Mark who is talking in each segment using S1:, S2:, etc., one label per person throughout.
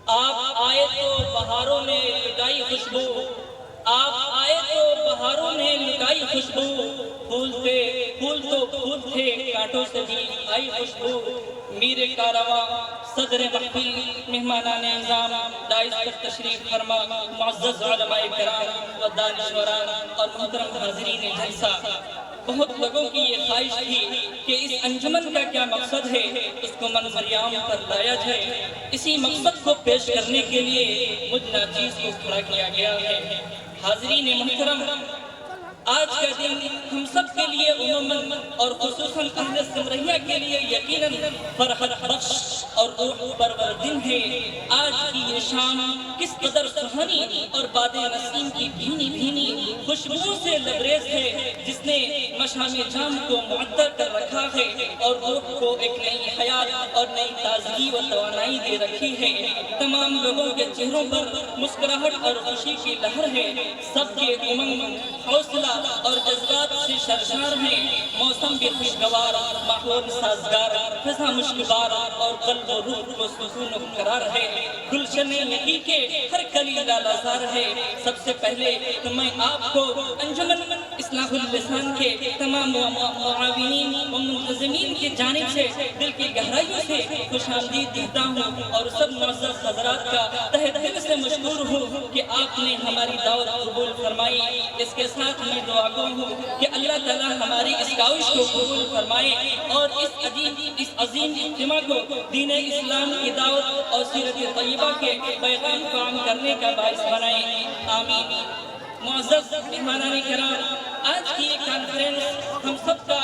S1: آپ آئے تو بہاروں نے لٹائی خوشبو، آپ آئے تو بہاروں نے لٹائی خوشبو، پھول تو پھول تھے کانٹوں سے بھی آئی خوشبو۔ میر کارواں صدر محفل، مہمانان اعظام، داعش پر تشریف فرما، معزز علماء کرام و دانشوران اور محترم حاضرین جلسہ، بہت لوگوں کی یہ خواہش تھی کہ اس انجمن کا کیا مقصد ہے اس کو منظر عام پر لایا جائے۔ اسی مقصد کو پیش کرنے کے لیے مجھ ناچیز کو کھڑا کیا گیا ہے۔ حاضرین محترم، آج کا دن ہم سب کے لیے عموماً اور خصوصاً اہل سمرہیہ کے لیے یقیناً فرحت بخش اور روح پرور دن ہے۔ آج کی یہ شام کس قدر سہانی اور باد نسیم کی بھینی بھینی خوشبوؤں سے لبریز ہے، جس نے مشام جام کو معطر کر رکھا ہے اور روح کو ایک نئی حیات اور نئی تازگی و توانائی دے رکھی ہے۔ تمام لوگوں کے چہروں پر مسکراہٹ اور خوشی کی لہر ہے، سب کے امنگ، حوصلہ اور جذبات سے سرشار ہیں۔ موسم بھی خوشگوار، ماحول سازگار، فضا مشکبار اور قلب و روح کو سکون و قرار ہے۔ گلشن نگی کے ہر کلی لالازار ہے۔ سب سے پہلے تو میں آپ کو انجمن اصلاح اللسان کے تمام معاونین و منتظمین کی جانب سے دل کی گہرائیوں سے خوش آمدید کہتا ہوں اور سب معزز حضرات کا تہہ دل سے مشکور ہوں کہ آپ نے ہماری دعوت قبول فرمائی۔ اس کے ساتھ میں دعا گو ہوں کہ اللہ تعالیٰ ہماری اس کاوش کو قبول فرمائے اور اس عظیم اجتماع کو دین اسلام کی دعوت اور سیرت طیبہ کے پیغام کو عام کرنے کا باعث بنائے، آمین۔ معزز مہمانان کرام، آج کی یہ کانفرنس ہم سب کا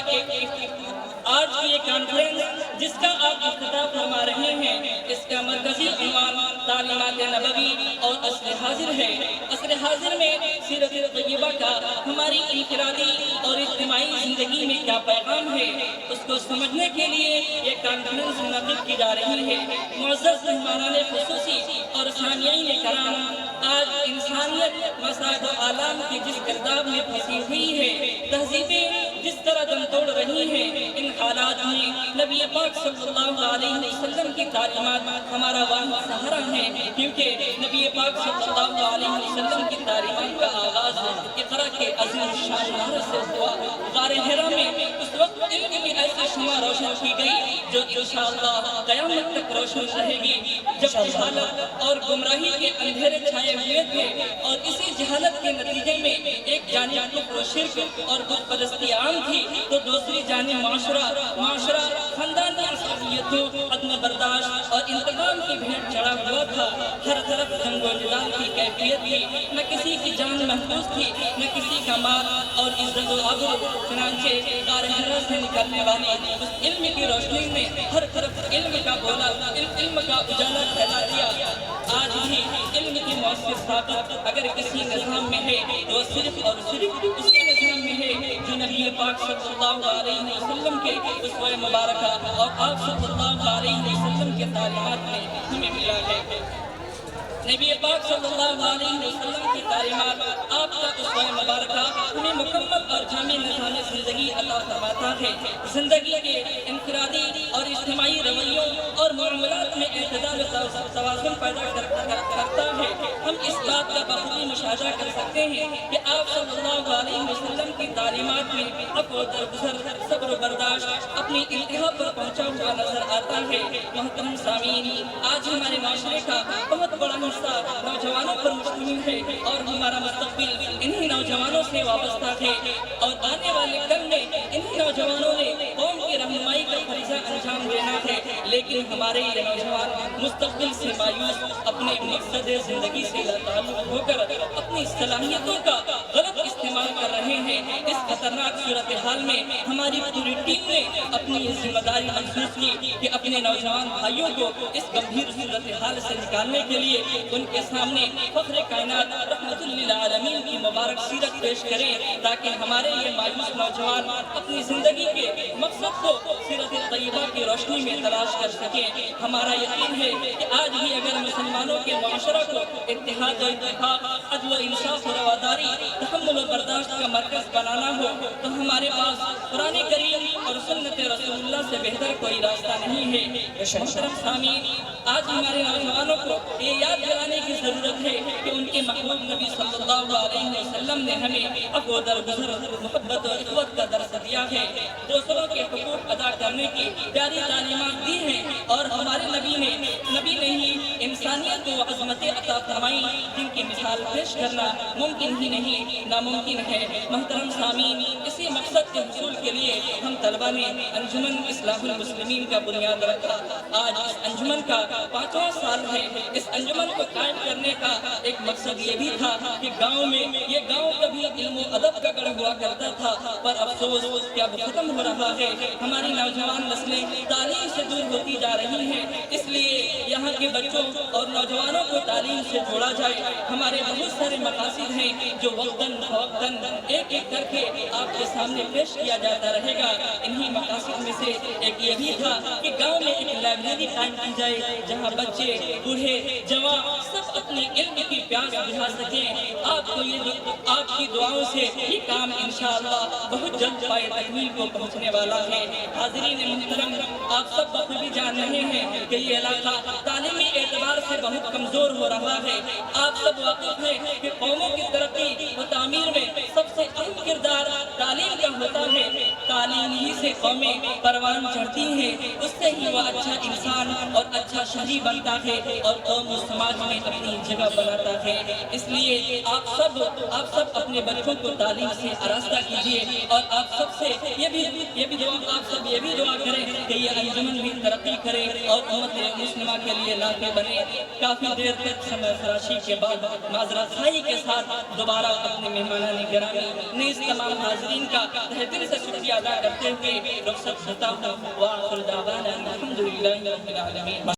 S1: آج کی یہ کانفرنس جس کا آپ افتتاح فرما رہے ہیں، اس کا مرکزی عنوان تعلیمات نبوی اور عصر حاضر ہے۔ عصر حاضر میں سیرت طیبہ کا ہماری انفرادی اور اجتماعی زندگی میں کیا پیغام ہے، اس کو سمجھنے کے لیے یہ کانفرنس منعقد کی جا رہی ہے۔ معزز مہمانان خصوصی اور سامعین کرام، آج انسانیت مسائل و آلام کی جس گرداب میں پھنسی ہوئی ہے، تہذیبیں جس طرح دم توڑ رہی ہیں، ان حالات میں نبی پاک صلی اللہ علیہ وسلم کی تعلیمات ہمارا واحد سہارا ہے، کیونکہ نبی پاک صلی اللہ علیہ وسلم کی تعلیمات کا آغاز اقرا کے عظیم شان نعرہ سے ہوا۔ غار حرا میں اس وقت علم کی ایسی شمع روشن کی گئی جو انشاءاللہ قیامت تک روشن رہے گی۔ جب جہالت اور گمراہی کے اندھیرے چھائے ہوئے تھے اور اسی جہالت کے نتیجے میں ایک جانب کفر و شرک اور بت پرستی عام تھی، تو دوسری جانب معاشرہ خاندانی عصبیتوں، عدم برداشت اور انتقام کی بھیڑ چڑھا ہوا تھا۔ ہر طرف جنگ و جدال کی کیفیت تھی، نہ کسی کی جان محفوظ تھی، نہ کسی کا مال اور عزت و آبرو۔ چنانچہ غار حرا سے نکلنے والی اس علم کی روشنی میں ہر طرف علم کا گولا، علم کا اجالا پھیلا دیا۔ آج بھی علم کی مؤثر طاقت اگر کسی نظام میں ہے تو صرف اور صرف اسی نظام میں ہے جو نبی پاک صلی اللہ علیہ وسلم کے اسوہ مبارکہ اور آپ صلی اللہ علیہ وسلم کے تعلیمات میں ہمیں ملا ہے۔ نبی پاک صلی اللہ علیہ وسلم کی تعلیمات، آپ کا اسوہ مبارکہ ہمیں مکمل اور جامع نظام زندگی عطا فرماتا ہے۔ زندگی کے انفرادی اور اجتماعی رویوں اور معاملات میں اعتدال و توازن پیدا کرتا ہے۔ ہم اس بات کا بخوبی مشاہدہ کر سکتے ہیں کہ آپ صلی اللہ علیہ وسلم کی تعلیمات میں عفو و درگزر، صبر و برداشت اپنی انتہا پر پہنچا ہوا نظر آتا ہے۔ محترم سامعین، آج ہمارے معاشرے کا بہت بڑا نوجوانوں پر مشتمل ہے اور ہمارا مستقبل انہی نوجوانوں سے وابستہ ہے اور آنے والے کل میں انہی نوجوانوں نے قوم کی رہنمائی کا فریضہ انجام دینا ہے۔ لیکن ہمارے یہ نوجوان مستقبل سے مایوس، اپنے مقصد زندگی سے لاتعلق ہو کر اپنی صلاحیتوں کا غلط استعمال کر رہے ہیں۔ اس خطرناک صورتحال میں ہماری پوری ٹیم نے اپنی ذمہ داری محسوس کی کہ اپنے نوجوان بھائیوں کو اس گمبھیر صورتحال سے نکالنے کے لیے ان کے سامنے فخر کائنات رحمت للعالمین کی مبارک سیرت پیش کریں، تاکہ ہمارے یہ مایوس نوجوان اپنی زندگی کے مقصد کو سیرت طیبہ کی روشنی میں تلاش کر سکیں۔ ہمارا یقین ہے کہ آج بھی اگر مسلمانوں کے معاشرہ کو اتحاد و اتفاق، عدل و انصاف و رواداری، تحمل و برداشت کا مرکز بنانا ہو تو ہمارے پاس قرآن کریم اور سنت رسول اللہ سے بہتر کوئی راستہ نہیں ہے۔ محترم سامعین، آج ہمارے نوجوانوں کو یہ یاد دلانے کی ضرورت ہے کہ ان کے محبوب نبی صلی اللہ علیہ وسلم نے ہمیں عفو درگزر محبت اور اخوت کا درس دیا ہے، دوسروں کے حقوق ادا کرنے کی پیاری تعلیمات دی ہیں، اور ہمارے نبی نے ہی انسانیت کو عظمت عطا فرمائی جن کی مثال پیش کرنا ممکن ہی نہیں ناممکن ہے۔ محترم سامعین، اسی مقصد کے حصول کے لیے ہم طلبہ نے انجمن اصلاح المسلمین کا بنیاد رکھا۔ آج اس انجمن کا 5واں سال ہے۔ اس انجمن کو قائم کرنے کا ایک مقصد یہ بھی تھا کہ گاؤں میں یہ گاؤں کبھی علم و ادب کا گڑھ ہوا کرتا تھا، پر افسوس کہ اب ختم ہو رہا ہے۔ ہماری نوجوان نسلیں تعلیم سے دور ہوتی جا رہی ہیں، اس لیے یہاں کے بچوں اور نوجوانوں کو تعلیم سے جوڑا جائے۔ ہمارے بہت سارے مقاصد ہیں جو وقتاً فوقتاً ایک ایک کر کے آپ کے سامنے پیش کیا جاتا رہے گا۔ انہی مقاصد میں سے ایک یہ بھی تھا کہ گاؤں میں ایک لائبریری قائم کی جائے جہاں بچے، بوڑھے، جوان سب اپنے علم کی پیاس بجھا سکیں۔ آپ کی دعاؤں سے یہ کام انشاءاللہ بہت جلد پائے تکمیل کو پہنچنے والا ہے۔ حاضرین محترم، آپ سب بخوبی جان رہے ہیں کہ یہ علاقہ تعلیمی اعتبار سے بہت کمزور ہو رہا ہے۔ آپ سب واقف ہیں کہ قوموں کی ترقی و تعمیر میں سب سے اہم کردار تعلیم کا ہوتا ہے۔ تعلیم ہی سے قومیں پروان چڑھتی ہیں، اس سے ہی وہ اچھا انسان اور اچھا شہری بنتا ہے اور قوم و سماج میں اپنی جگہ بناتا ہے۔ اس لیے آپ سب اپنے بچوں کو تعلیم سے آراستہ کیجیے، اور آپ سب سے یہ بھی دعا کریں کہ یہ انجمن بھی ترقی کرے اور امت مسلمہ کے لیے نافع بنے۔ کافی دیر تک سمے فراشی کے بعد معذرت خواہی کے ساتھ دوبارہ اپنے مہمانان گرامی نیز تمام حاضرین کا تہ دل سے شکریہ ادا کرتے ہوئے رخصت ہوتا ہوں۔ وآخر دعوانا الحمدللہ رب العالمین۔